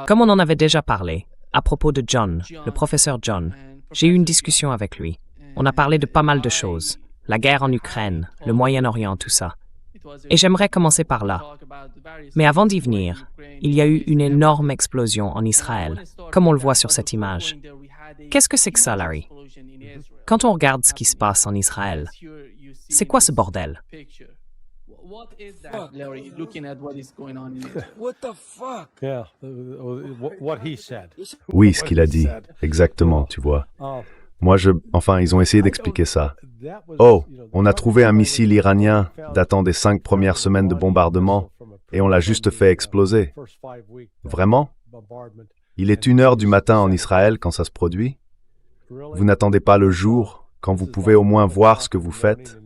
Comme on en avait déjà parlé, à propos de John, le professeur John, j'ai eu une discussion avec lui. On a parlé de pas mal de choses. La guerre en Ukraine, le Moyen-Orient, tout ça. Et j'aimerais commencer par là. Mais avant d'y venir, il y a eu une énorme explosion en Israël, comme on le voit sur cette image. Qu'est-ce que c'est que ça, Larry? Quand on regarde ce qui se passe en Israël, c'est quoi ce bordel? Oui, ce qu'il a dit, exactement, tu vois. Ils ont essayé d'expliquer ça. Oh, on a trouvé un missile iranien datant des 5 premières semaines de bombardement et on l'a juste fait exploser. Vraiment? Il est 1h du matin en Israël quand ça se produit? Vous n'attendez pas le jour, quand vous pouvez au moins voir ce que vous faites?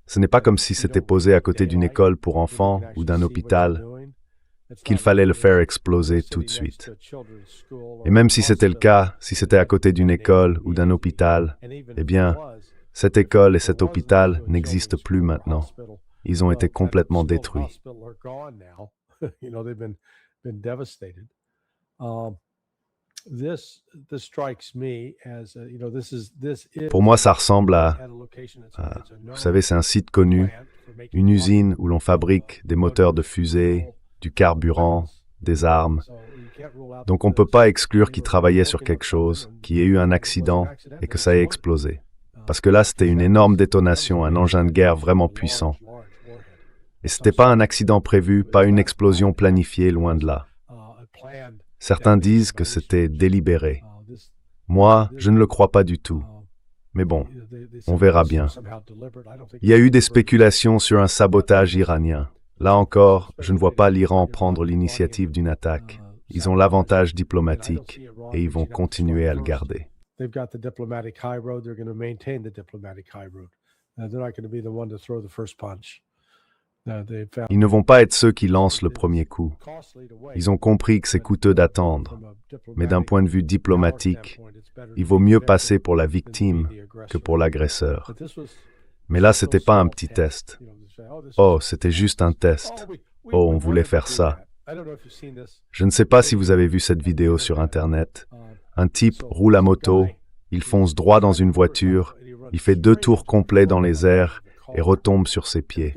Ce n'est pas comme si c'était posé à côté d'une école pour enfants ou d'un hôpital, qu'il fallait le faire exploser tout de suite. Et même si c'était le cas, si c'était à côté d'une école ou d'un hôpital, eh bien, cette école et cet hôpital n'existent plus maintenant. Ils ont été complètement détruits. Pour moi, ça ressemble vous savez, c'est un site connu, une usine où l'on fabrique des moteurs de fusées, du carburant, des armes. Donc on ne peut pas exclure qu'ils travaillaient sur quelque chose, qu'il y ait eu un accident et que ça ait explosé. Parce que là, c'était une énorme détonation, un engin de guerre vraiment puissant. Et ce n'était pas un accident prévu, pas une explosion planifiée, loin de là. Certains disent que c'était délibéré. Moi, je ne le crois pas du tout. Mais bon, on verra bien. Il y a eu des spéculations sur un sabotage iranien. Là encore, je ne vois pas l'Iran prendre l'initiative d'une attaque. Ils ont l'avantage diplomatique et ils vont continuer à le garder. Ils ne vont pas être ceux qui lancent le premier coup. Ils ont compris que c'est coûteux d'attendre. Mais d'un point de vue diplomatique, il vaut mieux passer pour la victime que pour l'agresseur. Mais là, c'était pas un petit test. Oh, c'était juste un test. Oh, on voulait faire ça. Je ne sais pas si vous avez vu cette vidéo sur Internet. Un type roule à moto, il fonce droit dans une voiture, il fait 2 tours complets dans les airs et retombe sur ses pieds.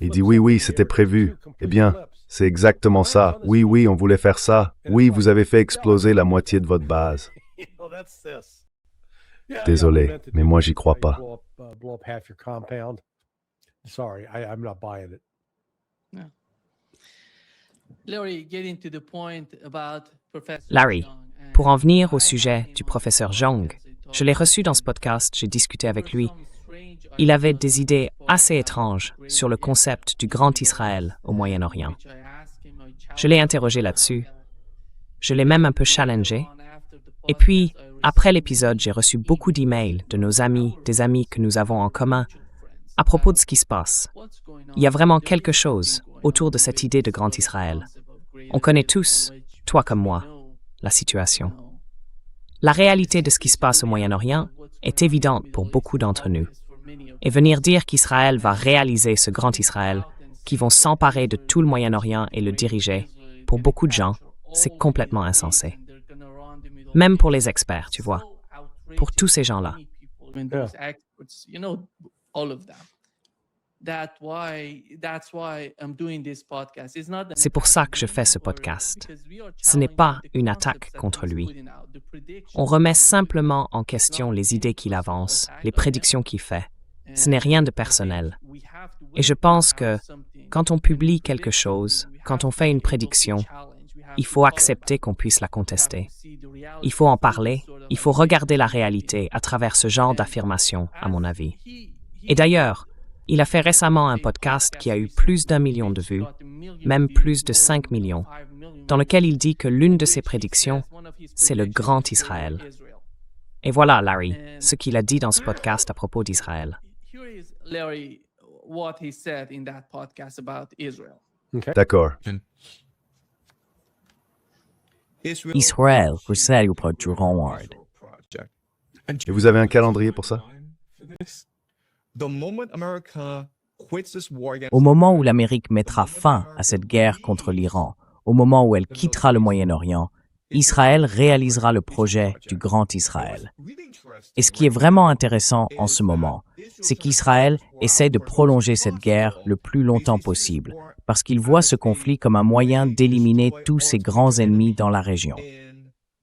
Il dit « Oui, c'était prévu. » Eh bien, c'est exactement ça. Oui, on voulait faire ça. Oui, vous avez fait exploser la moitié de votre base. Désolé, mais moi, j'y crois pas. Larry, pour en venir au sujet du professeur Jong, je l'ai reçu dans ce podcast, j'ai discuté avec lui. Il avait des idées assez étranges sur le concept du Grand Israël au Moyen-Orient. Je l'ai interrogé là-dessus. Je l'ai même un peu challengé. Et puis, après l'épisode, j'ai reçu beaucoup d'emails de nos amis, des amis que nous avons en commun, à propos de ce qui se passe. Il y a vraiment quelque chose autour de cette idée de Grand Israël. On connaît tous, toi comme moi, la situation. La réalité de ce qui se passe au Moyen-Orient est évidente pour beaucoup d'entre nous. Et venir dire qu'Israël va réaliser ce Grand Israël, qui vont s'emparer de tout le Moyen-Orient et le diriger, pour beaucoup de gens, c'est complètement insensé. Même pour les experts, tu vois. Pour tous ces gens-là. C'est pour ça que je fais ce podcast. Ce n'est pas une attaque contre lui. On remet simplement en question les idées qu'il avance, les prédictions qu'il fait. Ce n'est rien de personnel. Et je pense que quand on publie quelque chose, quand on fait une prédiction, il faut accepter qu'on puisse la contester. Il faut en parler, il faut regarder la réalité à travers ce genre d'affirmation, à mon avis. Et d'ailleurs, il a fait récemment un podcast qui a eu plus d'1 million de vues, même plus de 5 millions, dans lequel il dit que l'une de ses prédictions, c'est le Grand Israël. Et voilà, Larry, ce qu'il a dit dans ce podcast à propos d'Israël. D'accord. Israël recèle pas du Howard. Et vous avez un calendrier pour ça? Au moment où l'Amérique mettra fin à cette guerre contre l'Iran, au moment où elle quittera le Moyen-Orient, Israël réalisera le projet du Grand Israël. Et ce qui est vraiment intéressant en ce moment, c'est qu'Israël essaie de prolonger cette guerre le plus longtemps possible, parce qu'il voit ce conflit comme un moyen d'éliminer tous ses grands ennemis dans la région.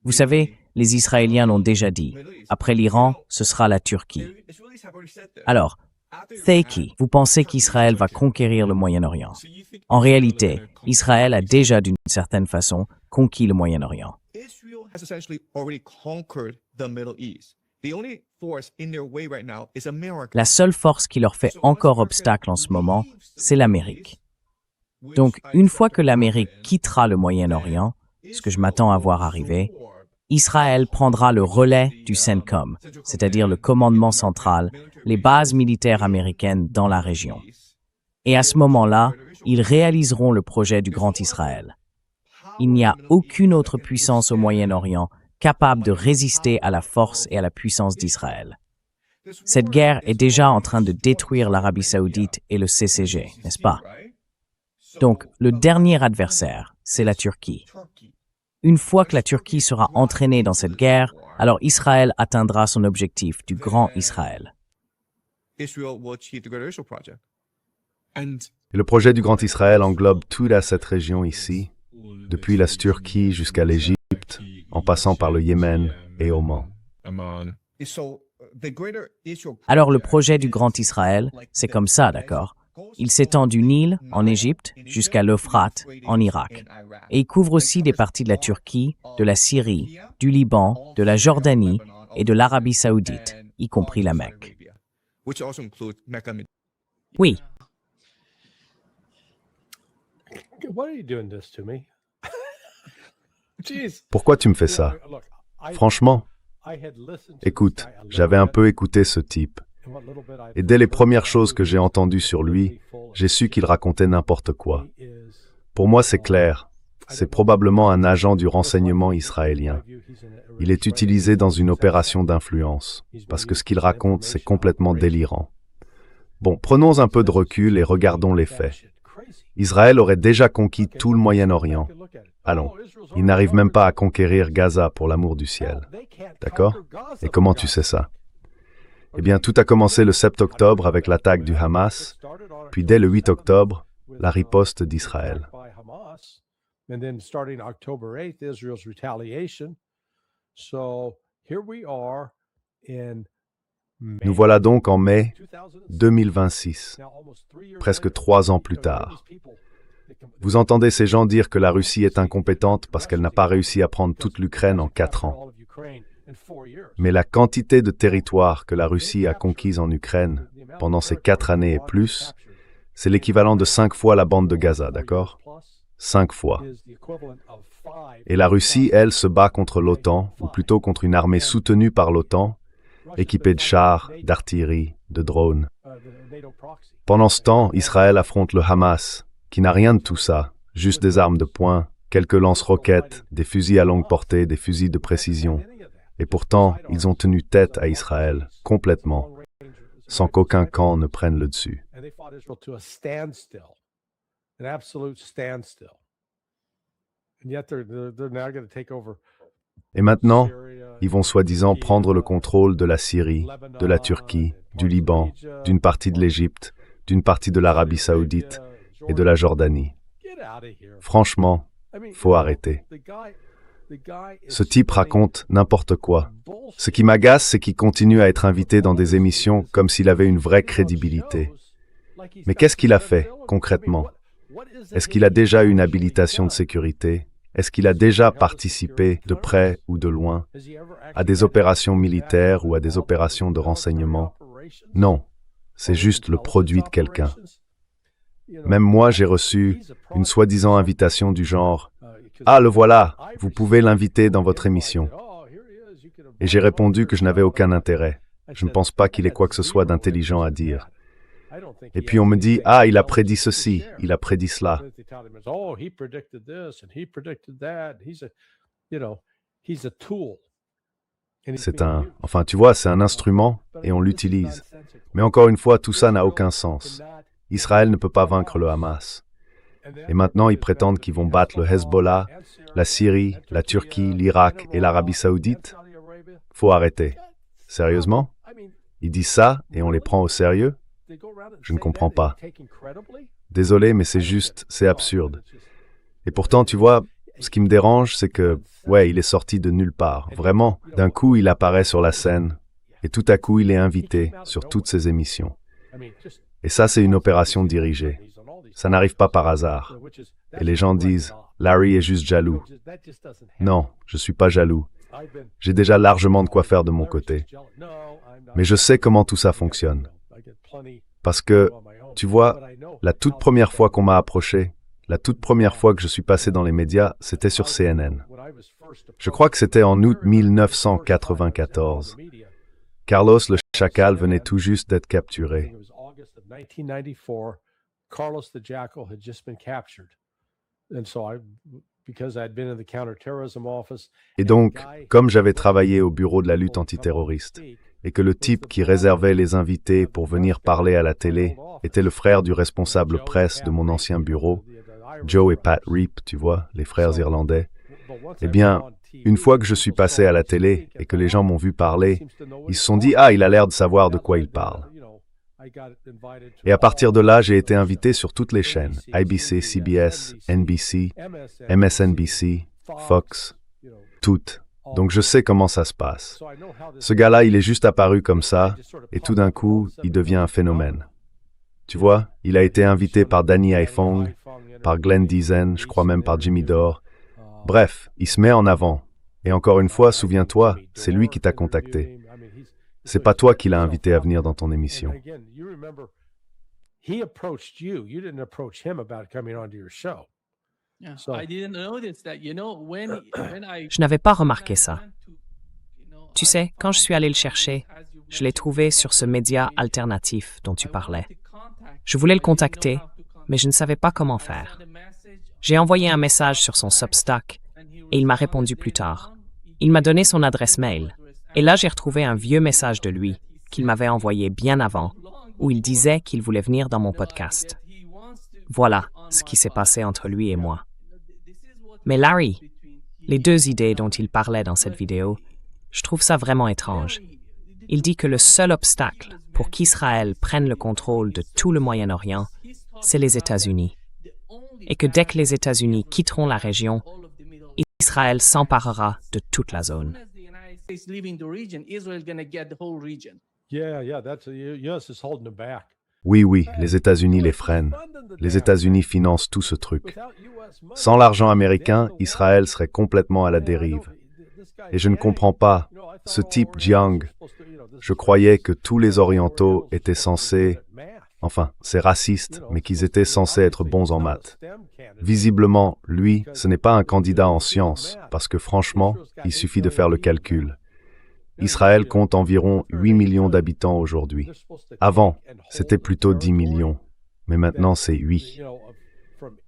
Vous savez, les Israéliens l'ont déjà dit, après l'Iran, ce sera la Turquie. Alors, Thaiki, vous pensez qu'Israël va conquérir le Moyen-Orient? En réalité, Israël a déjà d'une certaine façon conquis le Moyen-Orient. La seule force qui leur fait encore obstacle en ce moment, c'est l'Amérique. Donc, une fois que l'Amérique quittera le Moyen-Orient, ce que je m'attends à voir arriver, Israël prendra le relais du CENTCOM, c'est-à-dire le commandement central, les bases militaires américaines dans la région. Et à ce moment-là, ils réaliseront le projet du Grand Israël. Il n'y a aucune autre puissance au Moyen-Orient capable de résister à la force et à la puissance d'Israël. Cette guerre est déjà en train de détruire l'Arabie Saoudite et le CCG, n'est-ce pas? Donc, le dernier adversaire, c'est la Turquie. Une fois que la Turquie sera entraînée dans cette guerre, alors Israël atteindra son objectif du Grand Israël. Et le projet du Grand Israël englobe toute cette région ici, depuis la Turquie jusqu'à l'Égypte, en passant par le Yémen et Oman. Alors le projet du Grand Israël, c'est comme ça, d'accord? Il s'étend du Nil, en Égypte, jusqu'à l'Euphrate, en Irak. Et il couvre aussi des parties de la Turquie, de la Syrie, du Liban, de la Jordanie et de l'Arabie Saoudite, y compris la Mecque. Oui. Pourquoi tu me fais ça? Franchement, écoute, j'avais un peu écouté ce type. Et dès les premières choses que j'ai entendues sur lui, j'ai su qu'il racontait n'importe quoi. Pour moi, c'est clair. C'est probablement un agent du renseignement israélien. Il est utilisé dans une opération d'influence, parce que ce qu'il raconte, c'est complètement délirant. Bon, prenons un peu de recul et regardons les faits. Israël aurait déjà conquis tout le Moyen-Orient. Allons, il n'arrive même pas à conquérir Gaza pour l'amour du ciel. D'accord? Et comment tu sais ça? Eh bien, tout a commencé le 7 octobre avec l'attaque du Hamas, puis dès le 8 octobre, la riposte d'Israël. Nous voilà donc en mai 2026, presque 3 ans plus tard. Vous entendez ces gens dire que la Russie est incompétente parce qu'elle n'a pas réussi à prendre toute l'Ukraine en 4 ans. Mais la quantité de territoire que la Russie a conquise en Ukraine pendant ces 4 années et plus, c'est l'équivalent de 5 fois la bande de Gaza, d'accord? 5 fois. Et la Russie, elle, se bat contre l'OTAN, ou plutôt contre une armée soutenue par l'OTAN, équipée de chars, d'artillerie, de drones. Pendant ce temps, Israël affronte le Hamas, qui n'a rien de tout ça, juste des armes de poing, quelques lance-roquettes, des fusils à longue portée, des fusils de précision. Et pourtant, ils ont tenu tête à Israël, complètement, sans qu'aucun camp ne prenne le dessus. Et maintenant, ils vont soi-disant prendre le contrôle de la Syrie, de la Turquie, du Liban, d'une partie de l'Égypte, d'une partie de l'Arabie Saoudite et de la Jordanie. Franchement, faut arrêter. Ce type raconte n'importe quoi. Ce qui m'agace, c'est qu'il continue à être invité dans des émissions comme s'il avait une vraie crédibilité. Mais qu'est-ce qu'il a fait, concrètement? Est-ce qu'il a déjà eu une habilitation de sécurité? Est-ce qu'il a déjà participé, de près ou de loin, à des opérations militaires ou à des opérations de renseignement? Non, c'est juste le produit de quelqu'un. Même moi, j'ai reçu une soi-disant invitation du genre « Ah, le voilà, vous pouvez l'inviter dans votre émission. » Et j'ai répondu que je n'avais aucun intérêt. Je ne pense pas qu'il ait quoi que ce soit d'intelligent à dire. Et puis on me dit « Ah, il a prédit ceci, il a prédit cela. » Enfin tu vois, c'est un instrument et on l'utilise. Mais encore une fois, tout ça n'a aucun sens. Israël ne peut pas vaincre le Hamas. Et maintenant, ils prétendent qu'ils vont battre le Hezbollah, la Syrie, la Turquie, l'Irak et l'Arabie Saoudite. Faut arrêter. Sérieusement? Ils disent ça et on les prend au sérieux? Je ne comprends pas. Désolé, mais c'est absurde. Et pourtant, tu vois, ce qui me dérange, c'est que, il est sorti de nulle part. Vraiment, d'un coup, il apparaît sur la scène et tout à coup, il est invité sur toutes ces émissions. Et ça, c'est une opération dirigée. Ça n'arrive pas par hasard. Et les gens disent, Larry est juste jaloux. Non, je ne suis pas jaloux. J'ai déjà largement de quoi faire de mon côté. Mais je sais comment tout ça fonctionne. Parce que, tu vois, la toute première fois qu'on m'a approché, la toute première fois que je suis passé dans les médias, c'était sur CNN. Je crois que c'était en août 1994. Carlos le Chacal venait tout juste d'être capturé. Et donc, comme j'avais travaillé au bureau de la lutte antiterroriste, et que le type qui réservait les invités pour venir parler à la télé était le frère du responsable presse de mon ancien bureau, Joe et Pat Reap, tu vois, les frères irlandais, eh bien, une fois que je suis passé à la télé et que les gens m'ont vu parler, ils se sont dit « Ah, il a l'air de savoir de quoi il parle ». Et à partir de là, j'ai été invité sur toutes les chaînes, ABC, CBS, NBC, MSNBC, Fox, toutes. Donc je sais comment ça se passe. Ce gars-là, il est juste apparu comme ça, et tout d'un coup, il devient un phénomène. Tu vois, il a été invité par Danny Haiphong, par Glenn Deason, je crois même par Jimmy Dore. Bref, il se met en avant. Et encore une fois, souviens-toi, c'est lui qui t'a contacté. C'est pas toi qui l'as invité à venir dans ton émission. Je n'avais pas remarqué ça. Tu sais, quand je suis allé le chercher, je l'ai trouvé sur ce média alternatif dont tu parlais. Je voulais le contacter, mais je ne savais pas comment faire. J'ai envoyé un message sur son Substack et il m'a répondu plus tard. Il m'a donné son adresse mail. Et là, j'ai retrouvé un vieux message de lui qu'il m'avait envoyé bien avant, où il disait qu'il voulait venir dans mon podcast. Voilà ce qui s'est passé entre lui et moi. Mais Larry, les deux idées dont il parlait dans cette vidéo, je trouve ça vraiment étrange. Il dit que le seul obstacle pour qu'Israël prenne le contrôle de tout le Moyen-Orient, c'est les États-Unis. Et que dès que les États-Unis quitteront la région, Israël s'emparera de toute la zone. Oui, les États-Unis les freinent. Les États-Unis financent tout ce truc. Sans l'argent américain, Israël serait complètement à la dérive. Et je ne comprends pas. Ce type Jiang, je croyais que tous les Orientaux étaient censés... Enfin, c'est raciste, mais qu'ils étaient censés être bons en maths. Visiblement, lui, ce n'est pas un candidat en sciences, parce que franchement, il suffit de faire le calcul. Israël compte environ 8 millions d'habitants aujourd'hui. Avant, c'était plutôt 10 millions, mais maintenant c'est 8.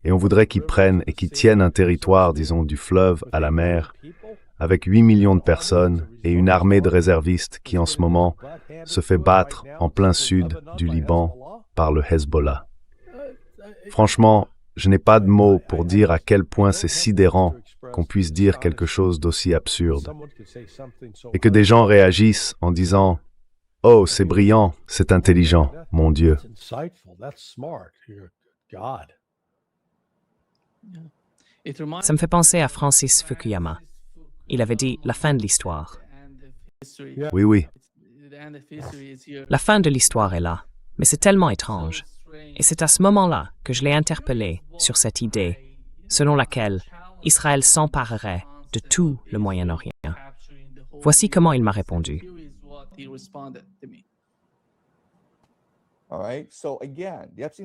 Et on voudrait qu'ils prennent et qu'ils tiennent un territoire, disons, du fleuve à la mer, avec 8 millions de personnes et une armée de réservistes qui, en ce moment, se fait battre en plein sud du Liban par le Hezbollah. Franchement, je n'ai pas de mots pour dire à quel point c'est sidérant qu'on puisse dire quelque chose d'aussi absurde. Et que des gens réagissent en disant « Oh, c'est brillant, c'est intelligent, mon Dieu. » Ça me fait penser à Francis Fukuyama. Il avait dit « la fin de l'histoire ». Oui. La fin de l'histoire est là, mais c'est tellement étrange. Et c'est à ce moment-là que je l'ai interpellé sur cette idée, selon laquelle Israël s'emparerait de tout le Moyen-Orient. Voici comment il m'a répondu.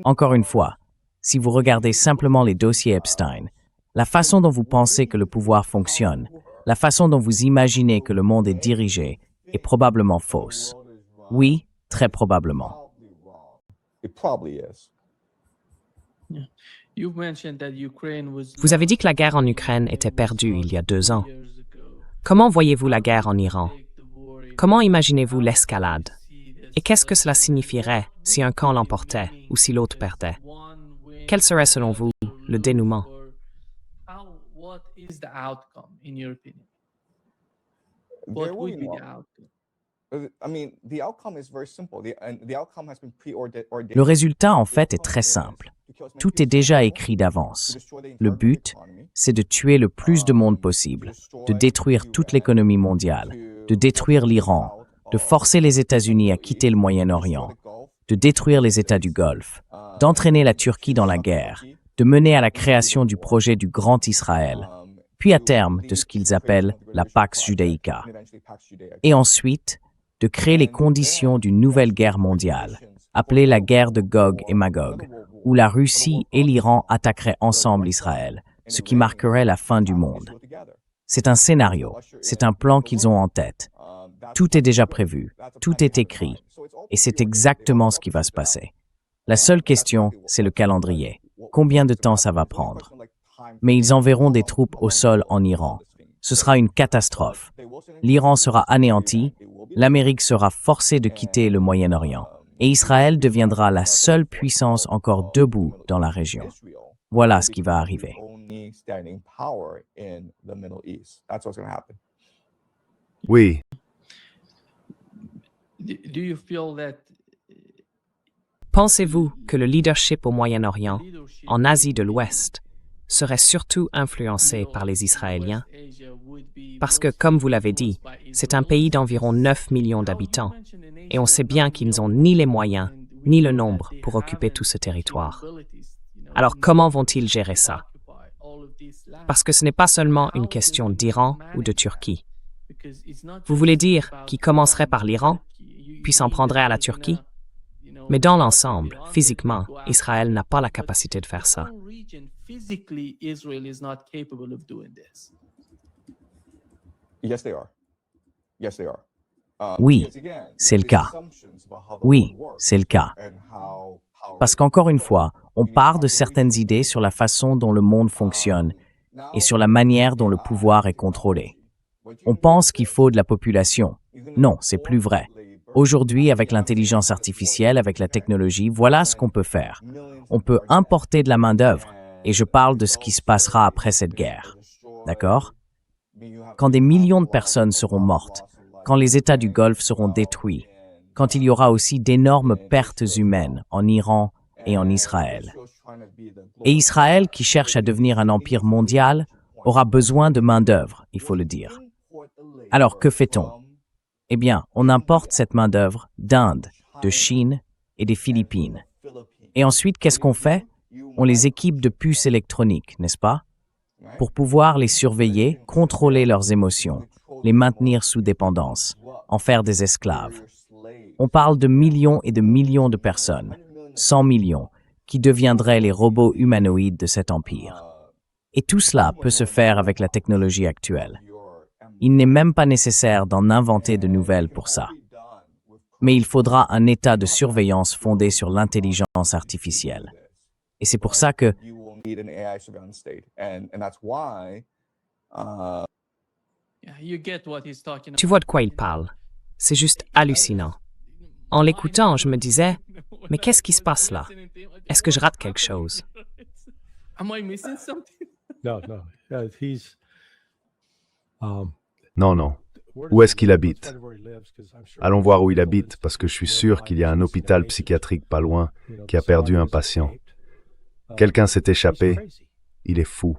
Encore une fois, si vous regardez simplement les dossiers Epstein, la façon dont vous pensez que le pouvoir fonctionne, la façon dont vous imaginez que le monde est dirigé est probablement fausse. Oui, très probablement. Vous avez dit que la guerre en Ukraine était perdue il y a 2 ans. Comment voyez-vous la guerre en Iran? Comment imaginez-vous l'escalade? Et qu'est-ce que cela signifierait si un camp l'emportait ou si l'autre perdait? Quel serait selon vous le dénouement? There will be no I mean, the outcome is very simple. The outcome has been preordained. Le résultat, en fait, est très simple. Tout est déjà écrit d'avance. Le but, c'est de tuer le plus de monde possible, de détruire toute l'économie mondiale, de détruire l'Iran, de forcer les États-Unis à quitter le Moyen-Orient, de détruire les États du Golfe, d'entraîner la Turquie dans la guerre, de mener à la création du projet du Grand Israël, puis à terme de ce qu'ils appellent la Pax Judaïca, et ensuite de créer les conditions d'une nouvelle guerre mondiale, appelée la guerre de Gog et Magog, où la Russie et l'Iran attaqueraient ensemble Israël, ce qui marquerait la fin du monde. C'est un scénario, c'est un plan qu'ils ont en tête. Tout est déjà prévu, tout est écrit, et c'est exactement ce qui va se passer. La seule question, c'est le calendrier. Combien de temps ça va prendre? Mais ils enverront des troupes au sol en Iran. Ce sera une catastrophe. L'Iran sera anéanti, l'Amérique sera forcée de quitter le Moyen-Orient, et Israël deviendra la seule puissance encore debout dans la région. Voilà ce qui va arriver. Oui, Pensez-vous que le leadership au Moyen-Orient, en Asie de l'Ouest, serait surtout influencé par les Israéliens? Parce que, comme vous l'avez dit, c'est un pays d'environ 9 millions d'habitants, et on sait bien qu'ils n'ont ni les moyens, ni le nombre pour occuper tout ce territoire. Alors comment vont-ils gérer ça? Parce que ce n'est pas seulement une question d'Iran ou de Turquie. Vous voulez dire qu'ils commenceraient par l'Iran, puis s'en prendraient à la Turquie? Mais dans l'ensemble, physiquement, Israël n'a pas la capacité de faire ça. Oui, c'est le cas. Oui, c'est le cas. Parce qu'encore une fois, on part de certaines idées sur la façon dont le monde fonctionne et sur la manière dont le pouvoir est contrôlé. On pense qu'il faut de la population. Non, c'est plus vrai. Aujourd'hui, avec l'intelligence artificielle, avec la technologie, voilà ce qu'on peut faire. On peut importer de la main-d'œuvre, et je parle de ce qui se passera après cette guerre. D'accord? Quand des millions de personnes seront mortes, quand les États du Golfe seront détruits, quand il y aura aussi d'énormes pertes humaines en Iran et en Israël. Et Israël, qui cherche à devenir un empire mondial, aura besoin de main-d'œuvre, il faut le dire. Alors, que fait-on? Eh bien, on importe cette main-d'œuvre d'Inde, de Chine et des Philippines. Et ensuite, qu'est-ce qu'on fait? On les équipe de puces électroniques, n'est-ce pas? Pour pouvoir les surveiller, contrôler leurs émotions, les maintenir sous dépendance, en faire des esclaves. On parle de millions et de millions de personnes, 100 millions, qui deviendraient les robots humanoïdes de cet empire. Et tout cela peut se faire avec la technologie actuelle. Il n'est même pas nécessaire d'en inventer de nouvelles pour ça. Mais il faudra un état de surveillance fondé sur l'intelligence artificielle. Et c'est pour ça que Tu vois de quoi il parle. C'est juste hallucinant. En l'écoutant, je me disais, mais qu'est-ce qui se passe là? Est-ce que je rate quelque chose? Non, non. Où est-ce qu'il habite? Allons voir où il habite, parce que je suis sûr qu'il y a un hôpital psychiatrique pas loin qui a perdu un patient. Quelqu'un s'est échappé. Il est fou.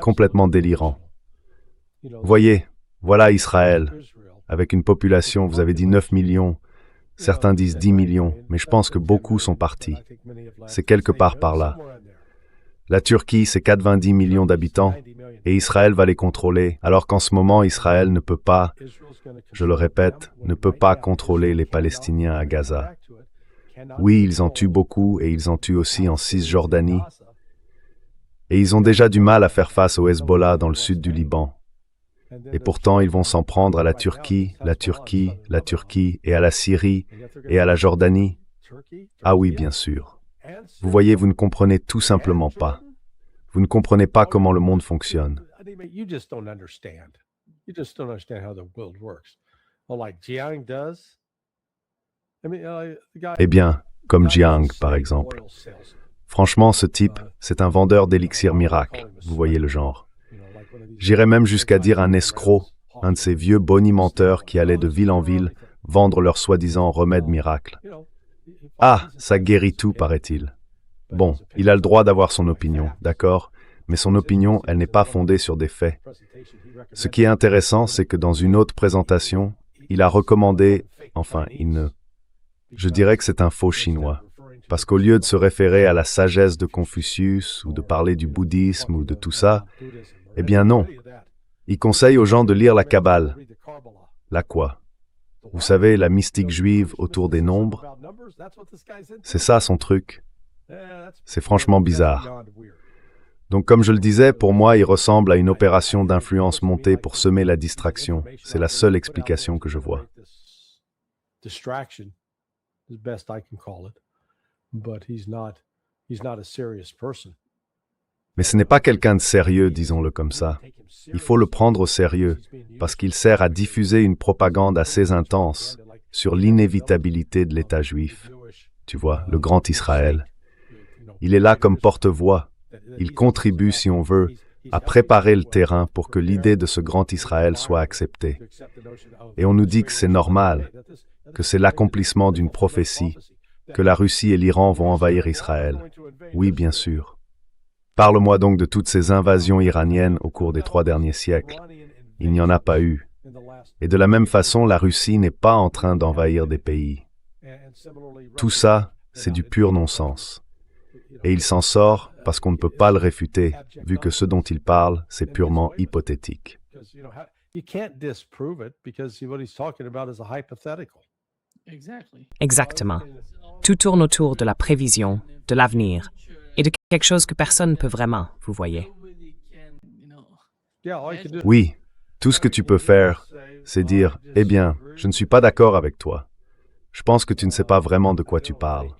Complètement délirant. Voyez, voilà Israël. Avec une population, vous avez dit 9 millions. Certains disent 10 millions, mais je pense que beaucoup sont partis. C'est quelque part par là. La Turquie, c'est 90 millions d'habitants, et Israël va les contrôler, alors qu'en ce moment, Israël ne peut pas, je le répète, ne peut pas contrôler les Palestiniens à Gaza. Oui, ils en tuent beaucoup, et ils en tuent aussi en Cisjordanie. Et ils ont déjà du mal à faire face au Hezbollah dans le sud du Liban. Et pourtant, ils vont s'en prendre à la Turquie, la Turquie, la Turquie, et à la Syrie, et à la Jordanie. Ah oui, bien sûr. Vous voyez, vous ne comprenez tout simplement pas. Vous ne comprenez pas comment le monde fonctionne. Eh bien, comme Jiang, par exemple. Franchement, ce type, c'est un vendeur d'élixirs miracles, vous voyez le genre. J'irais même jusqu'à dire un escroc, un de ces vieux bonimenteurs qui allaient de ville en ville vendre leurs soi-disant remèdes miracles. Ah, ça guérit tout, paraît-il. Bon, il a le droit d'avoir son opinion, d'accord, mais son opinion, elle n'est pas fondée sur des faits. Ce qui est intéressant, c'est que dans une autre présentation, il a recommandé, je dirais que c'est un faux chinois, parce qu'au lieu de se référer à la sagesse de Confucius ou de parler du bouddhisme ou de tout ça, eh bien non. Il conseille aux gens de lire la Kabbale. La quoi? Vous savez, la mystique juive autour des nombres? C'est ça son truc. C'est franchement bizarre. Donc comme je le disais, pour moi, il ressemble à une opération d'influence montée pour semer la distraction. C'est la seule explication que je vois. Mais ce n'est pas quelqu'un de sérieux, disons-le comme ça. Il faut le prendre au sérieux, parce qu'il sert à diffuser une propagande assez intense sur l'inévitabilité de l'État juif. Tu vois, le grand Israël. Il est là comme porte-voix. Il contribue, si on veut, à préparer le terrain pour que l'idée de ce grand Israël soit acceptée. Et on nous dit que c'est normal, que c'est l'accomplissement d'une prophétie, que la Russie et l'Iran vont envahir Israël. Oui, bien sûr. Parle-moi donc de toutes ces invasions iraniennes au cours des 3 derniers siècles. Il n'y en a pas eu. Et de la même façon, la Russie n'est pas en train d'envahir des pays. Tout ça, c'est du pur non-sens. Et il s'en sort parce qu'on ne peut pas le réfuter, vu que ce dont il parle, c'est purement hypothétique. Exactement. Tout tourne autour de la prévision, de l'avenir, et de quelque chose que personne ne peut vraiment, vous voyez. Oui, tout ce que tu peux faire, c'est dire « Eh bien, je ne suis pas d'accord avec toi. Je pense que tu ne sais pas vraiment de quoi tu parles. »